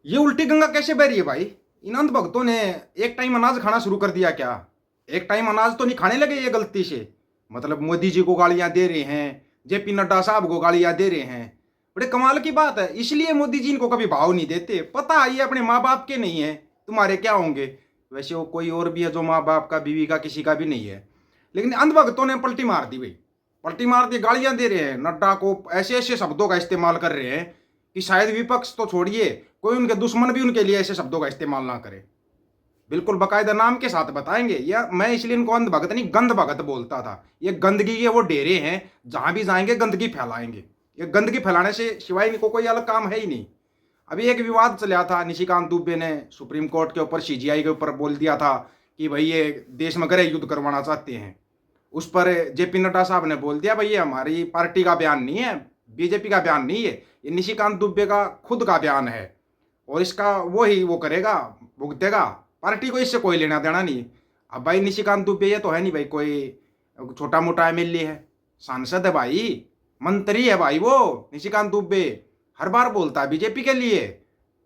ये उल्टी गंगा कैसे बह रही है भाई? इन अंध भक्तों ने एक टाइम अनाज खाना शुरू कर दिया क्या? एक टाइम अनाज तो नहीं खाने लगे ये गलती से? मतलब मोदी जी को गालियां दे रहे हैं, जेपी नड्डा साहब को गालियां दे रहे हैं। बड़े कमाल की बात है, इसलिए मोदी जी इनको कभी भाव नहीं देते। पता है ये अपने माँ बाप के नहीं है, तुम्हारे क्या होंगे? वैसे वो कोई और भी है जो माँ बाप का, बीवी का, किसी का भी नहीं है। लेकिन अंध भक्तों ने पलटी मार दी भाई। पलटी मार दी, गालियां दे रहे हैं नड्डा को, ऐसे ऐसे शब्दों का इस्तेमाल कर रहे हैं कि शायद विपक्ष तो छोड़िए, कोई उनके दुश्मन भी उनके लिए ऐसे शब्दों का इस्तेमाल ना करे। बिल्कुल बाकायदा नाम के साथ बताएंगे। या मैं इसलिए इनको अंध भगत नहीं, गंध भगत बोलता था। ये गंदगी के वो डेरे हैं, जहां भी जाएंगे गंदगी फैलाएंगे। ये गंदगी फैलाने से सिवाय इनको कोई अलग काम है ही नहीं। अभी एक विवाद चला था, निशिकांत दुबे ने सुप्रीम कोर्ट के ऊपर, सीजीआई के ऊपर बोल दिया था कि भाई ये देश में गृह युद्ध करवाना चाहते हैं। उस पर जेपी नड्डा साहब ने बोल दिया भाई ये हमारी पार्टी का बयान नहीं है, बीजेपी का बयान नहीं है, ये निशिकांत दुबे का खुद का बयान है और इसका वो ही वो करेगा, भुगतेगा। पार्टी को इससे कोई लेना देना नहीं। अब भाई निशिकांत दुबे ये तो है नहीं भाई कोई छोटा मोटा एमएलए है, सांसद है भाई, मंत्री है भाई वो। निशिकांत दुबे हर बार बोलता है बीजेपी के लिए।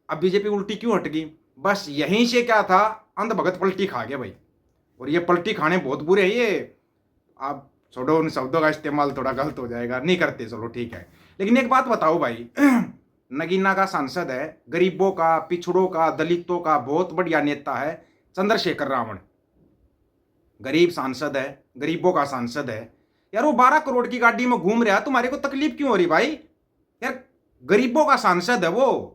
अब बीजेपी उल्टी क्यों हट गई? बस यहीं से क्या था, अंध भगत पलटी खा गया भाई। और ये पलटी खाने बहुत बुरे हैं ये। आप छोड़ो, उन शब्दों का इस्तेमाल थोड़ा गलत हो जाएगा, नहीं करते, चलो ठीक है। लेकिन एक बात बताओ भाई, नगीना का सांसद है, गरीबों का, पिछड़ों का, दलितों का बहुत बढ़िया नेता है चंद्रशेखर रावण। गरीब सांसद है, गरीबों का सांसद है। यार वो 12 करोड़ की गाड़ी में घूम रहा है, तुम्हारे को तकलीफ क्यों हो रही भाई? यार गरीबों का सांसद है वो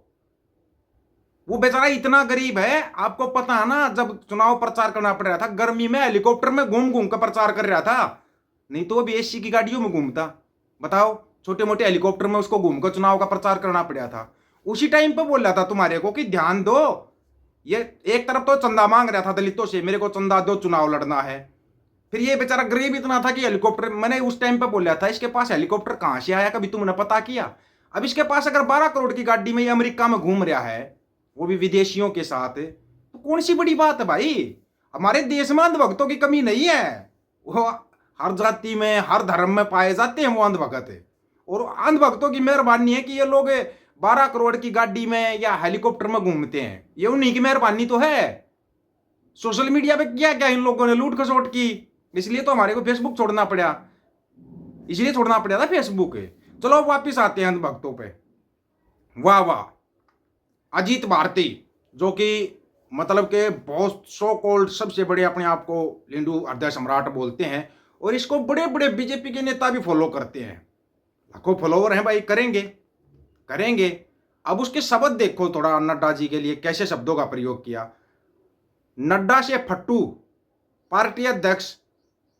बेचारा इतना गरीब है। आपको पता है ना, जब चुनाव प्रचार करना पड़ रहा था, गर्मी में हेलीकॉप्टर में घूम घूम कर प्रचार कर रहा था। नहीं तो वो भी एसी की गाड़ियों में घूमता। बताओ, छोटे मोटे हेलीकॉप्टर में उसको घूमकर चुनाव का प्रचार करना पड़ा था। उसी टाइम पे बोल रहा था तुम्हारे को कि ध्यान दो। ये एक तरफ तो चंदा मांग रहा था दलितों से, मेरे को चंदा दो, चुनाव लड़ना है। फिर ये बेचारा गरीब इतना था कि हेलीकॉप्टर, मैंने उस टाइम पे बोला था इसके पास हेलीकॉप्टर कहां से आया, कभी तुमने पता किया? अब इसके पास अगर 12 करोड़ की गाड़ी में ये अमेरिका में घूम रहा है, वो भी विदेशियों के साथ, तो कौन सी बड़ी बात है भाई? हमारे देश में अंधभक्तों की कमी नहीं है। वो हर जाति में, हर धर्म में पाए जाते हैं वो अंधभक्त है। और अंधभक्तों की मेहरबानी है कि ये लोग 12 करोड़ की गाड़ी में या हेलीकॉप्टर में घूमते हैं। ये उन्हीं की मेहरबानी तो है। सोशल मीडिया पे किया क्या इन लोगों ने? लूट खसोट की। इसलिए तो हमारे को फेसबुक छोड़ना पड़ा, इसलिए छोड़ना पड़ा था फेसबुक। चलो वापिस आते हैं अंधभक्तों पे। वाह वाह, अजीत भारती, जो कि मतलब के बहुत सो कॉल्ड सबसे बड़े अपने आप को लिंडू हृदय सम्राट बोलते हैं, और इसको बड़े बड़े बीजेपी के नेता भी फॉलो करते हैं। लाखों फॉलोवर हैं भाई, करेंगे करेंगे। अब उसके शब्द देखो थोड़ा, नड्डा जी के लिए कैसे शब्दों का प्रयोग किया। नड्डा से फट्टू, पार्टी अध्यक्ष,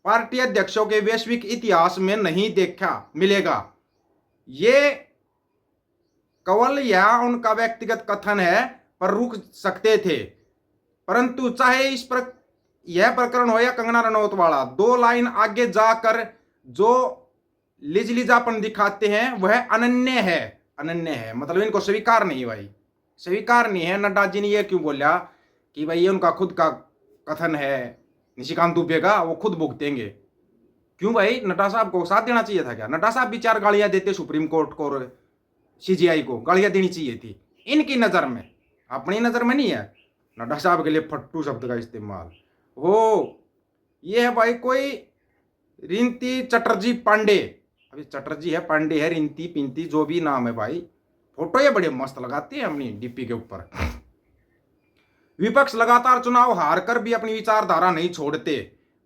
पार्टी अध्यक्षों के वैश्विक इतिहास में नहीं देखा मिलेगा। ये केवल यह उनका व्यक्तिगत कथन है, पर रुक सकते थे। परंतु चाहे इस पर यह प्रकरण हो या कंगना रनौत वाला, 2 लाइन आगे जाकर जो लिजलिजापन दिखाते हैं वह अनन्य है। अनन्य है मतलब इनको स्वीकार नहीं भाई, स्वीकार नहीं है। नड्डा जी ने यह क्यों बोला कि भाई ये उनका खुद का कथन है, निशिकांत दुबे का, वो खुद भुगतेंगे। क्यों भाई, नड्डा साहब को साथ देना चाहिए था क्या? नड्डा साहब भी 4 गालियां देते सुप्रीम कोर्ट को और सीजीआई को, गालियां देनी चाहिए थी इनकी नजर में, अपनी नजर में नहीं है। नड्डा साहब के लिए फट्टू शब्द का इस्तेमाल हो। ये है भाई कोई रिंती चटर्जी पांडे, अभी चटर्जी है, पांडे है, रिंती पिंती जो भी नाम है भाई, फोटो ये बड़े मस्त लगाते हैं अपनी डीपी के ऊपर। विपक्ष लगातार चुनाव हार कर भी अपनी विचारधारा नहीं छोड़ते,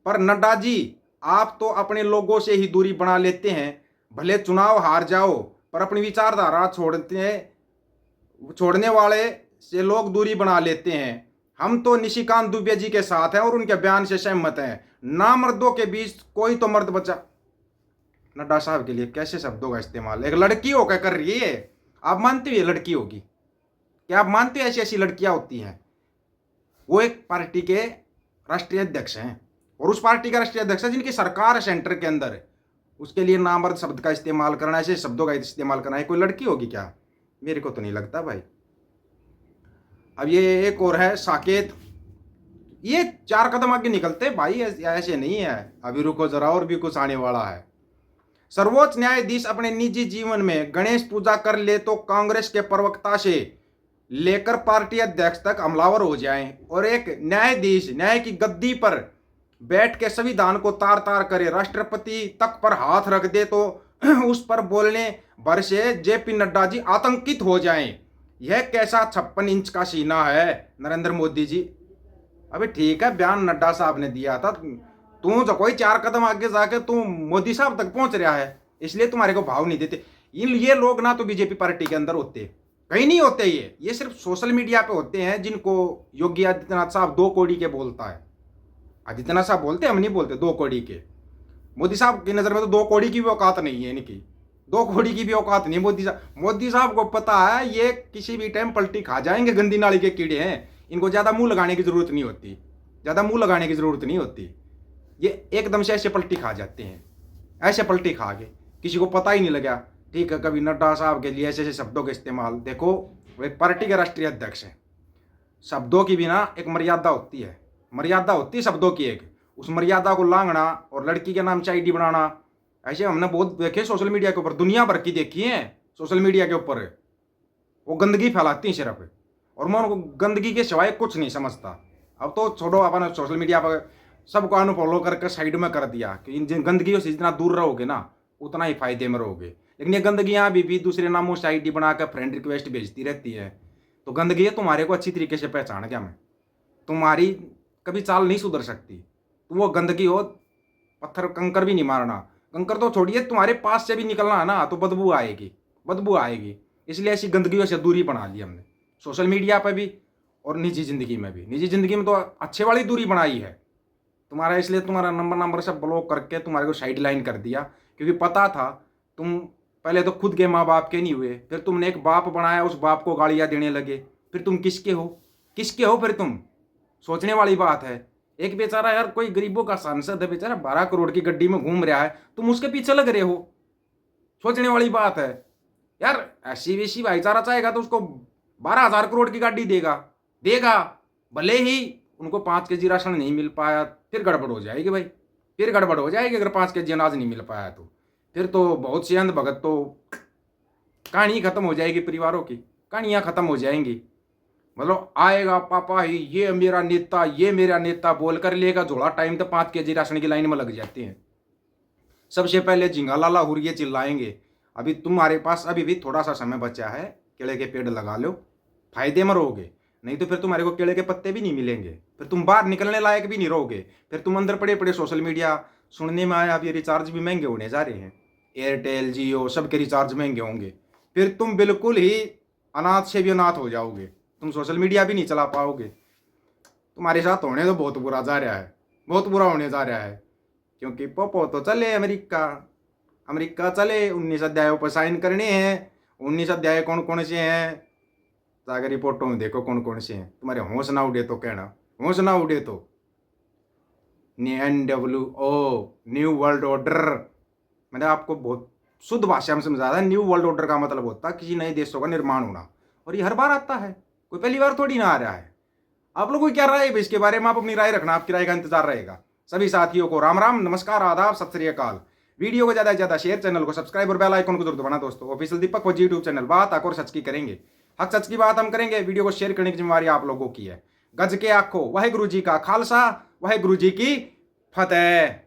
पर नड्डा जी आप तो अपने लोगों से ही दूरी बना लेते हैं। भले चुनाव हार जाओ, पर अपनी विचारधारा छोड़ने वाले से लोग दूरी बना लेते हैं। हम तो निशिकांत दुबे जी के साथ हैं और उनके बयान से सहमत हैं। ना मर्दों के बीच कोई तो मर्द बचा। नड्डा साहब के लिए कैसे शब्दों का इस्तेमाल एक लड़की होकर कर रही है? आप मानते हो ये लड़की होगी? क्या आप मानते हो ऐसी ऐसी लड़कियां होती हैं? वो एक पार्टी के राष्ट्रीय अध्यक्ष हैं, और उस पार्टी का राष्ट्रीय अध्यक्ष है जिनकी सरकार है सेंटर के अंदर। उसके लिए नामर्द शब्द का इस्तेमाल करना, ऐसे शब्दों का इस्तेमाल करना है कोई लड़की होगी क्या? मेरे को तो नहीं लगता भाई। अब ये एक और है साकेत, ये 4 कदम आगे निकलते भाई, ऐसे नहीं है, अभी रुको जरा और भी कुछ आने वाला है। सर्वोच्च न्यायाधीश अपने निजी जीवन में गणेश पूजा कर ले तो कांग्रेस के प्रवक्ता से लेकर पार्टी अध्यक्ष तक हमलावर हो जाएं और एक न्यायाधीश न्याय की गद्दी पर बैठ के संविधान को तार तार करे, राष्ट्रपति तक पर हाथ रख दे तो उस पर बोलने भर से जेपी नड्डा जी आतंकित हो जाएं। यह कैसा 56 इंच का सीना है नरेंद्र मोदी जी। अबे ठीक है, बयान नड्डा साहब ने दिया था, तू जो कोई 4 कदम आगे जाके तू मोदी साहब तक पहुंच रहा है, इसलिए तुम्हारे को भाव नहीं देते। ये लोग ना तो बीजेपी पार्टी के अंदर होते, कहीं नहीं होते, ये सिर्फ सोशल मीडिया पे होते हैं, जिनको योगी आदित्यनाथ साहब 2 कौड़ी के बोलता है। आदित्यनाथ साहब बोलते, हम नहीं बोलते 2 कौड़ी के। मोदी साहब की नज़र में तो 2 कौड़ी की भी औकात नहीं है इनकी, 2 कौड़ी की भी औकात नहीं। मोदी साहब को पता है ये किसी भी टाइम पलटी खा जाएंगे, गंदी नाली के कीड़े हैं, इनको ज़्यादा मुंह लगाने की ज़रूरत नहीं होती, ज़्यादा मुंह लगाने की ज़रूरत नहीं होती। ये एकदम से ऐसे पलटी खा जाते हैं, ऐसे पलटी खा के किसी को पता ही नहीं लगा। ठीक है, कभी नड्डा साहब के लिए ऐसे ऐसे शब्दों का इस्तेमाल, देखो वो एक पार्टी के राष्ट्रीय अध्यक्ष हैं, शब्दों की भी ना एक मर्यादा होती है, मर्यादा होती है शब्दों की एक, उस मर्यादा को लांघना और लड़की के नाम से आईडी बनाना, ऐसे हमने बहुत देखे सोशल मीडिया के ऊपर, दुनिया भर की देखी है सोशल मीडिया के ऊपर। वो गंदगी फैलाती हैं सिर्फ, और मैं उनको गंदगी के सिवाय कुछ नहीं समझता। अब तो छोड़ो, अपन सोशल मीडिया पर सबको अनफॉलो करके साइड में कर दिया कि इन गंदगियों से जितना दूर रहोगे ना उतना ही फायदे में रहोगे। लेकिन ये गंदगियाँ भी दूसरे नामों से आईडी बनाकर फ्रेंड रिक्वेस्ट भेजती रहती है, तो गंदगी है तुम्हारे को अच्छी तरीके से पहचान गया मैं, तुम्हारी कभी चाल नहीं सुधर सकती। तो वो गंदगी हो, पत्थर कंकर भी नहीं मारना, कंकर तो छोड़िए, तुम्हारे पास से भी निकलना है ना तो बदबू आएगी, बदबू आएगी। इसलिए ऐसी गंदगियों से दूरी बना ली हमने, सोशल मीडिया पर भी और निजी ज़िंदगी में भी। निजी ज़िंदगी में तो अच्छे वाली दूरी बनाई है तुम्हारा, इसलिए तुम्हारा नंबर सब ब्लॉक करके तुम्हारे को साइड लाइन कर दिया, क्योंकि पता था तुम पहले तो खुद के माँ बाप के नहीं हुए, फिर तुमने एक बाप बनाया, उस बाप को गालियाँ देने लगे, फिर तुम किसके हो, किसके हो फिर तुम। सोचने वाली बात है। एक बेचारा यार कोई गरीबों का सांसद है, बेचारा 12 करोड़ की गड्डी में घूम रहा है, तुम उसके पीछे लग रहे हो। सोचने वाली बात है यार, ऐसी वैसी भाईचारा चाहेगा तो उसको 12,000 करोड़ की गाड़ी देगा, देगा, भले ही उनको 5 केजी राशन नहीं मिल पाया, फिर गड़बड़ हो जाएगी भाई, फिर गड़बड़ हो जाएगी। अगर 5 केजी अनाज नहीं मिल पाया तो फिर तो बहुत सी अंध भगत, तो कहानी खत्म हो जाएगी, परिवारों की कहानियां खत्म हो जाएंगी। मतलब आएगा पापा ही ये मेरा नेता, ये मेरा नेता बोलकर लेगा झोला, टाइम तो 5 केजी राशन की लाइन में लग जाते हैं। सबसे पहले झिंगा लाला हुरिये चिल्लाएंगे। अभी तुम्हारे पास अभी भी थोड़ा सा समय बचा है, केले के पेड़ लगा लो, फायदे में रहोगे, नहीं तो फिर तुम्हारे को केले के पत्ते भी नहीं मिलेंगे, फिर तुम बाहर निकलने लायक भी नहीं रहोगे, फिर तुम अंदर पड़े पड़े सोशल मीडिया। सुनने में आया अब ये रिचार्ज भी महंगे होने जा रहे हैं, एयरटेल जियो सबके रिचार्ज महंगे होंगे, फिर तुम बिल्कुल ही अनाथ से भी अनाथ हो जाओगे, तुम सोशल मीडिया भी नहीं चला पाओगे। तुम्हारे साथ होने तो बहुत बुरा जा रहा है, बहुत बुरा होने जा रहा है, क्योंकि पोपो तो चले अमेरिका, अमेरिका चले, 19 अध्यायों पर साइन करने हैं। 19 अध्याय कौन कौन से हैं जाकर रिपोर्टों में देखो कौन कौन से हैं। तुम्हारे होश ना उड़े तो कहना, होश ना उड़े तो NWO न्यू वर्ल्ड ऑर्डर, मैंने आपको बहुत शुद्ध भाषा में समझा था। न्यू वर्ल्ड ऑर्डर का मतलब होता है किसी नए देशों का निर्माण होना, और ये हर बार आता है, कोई पहली बार थोड़ी ना आ रहा है। आप लोगों की क्या राय है इसके बारे में, आप अपनी राय रखना, आपकी राय का इंतजार रहेगा। सभी साथियों को राम राम, नमस्कार, आदाब, सत श्री अकाल। वीडियो को ज़्यादा से ज़्यादा शेयर, चैनल को सब्सक्राइब और बेल आइकन को जरूर दबाना दोस्तों। ऑफिशियल दीपक फौजी यूट्यूब चैनल, बात हक और सच की करेंगे, हक सच की बात हम करेंगे। वीडियो को शेयर करने की जिम्मेवारी आप लोगों की है। गज के आखो वाहेगुरु जी का खालसा, वाहेगुरु जी की फतेह।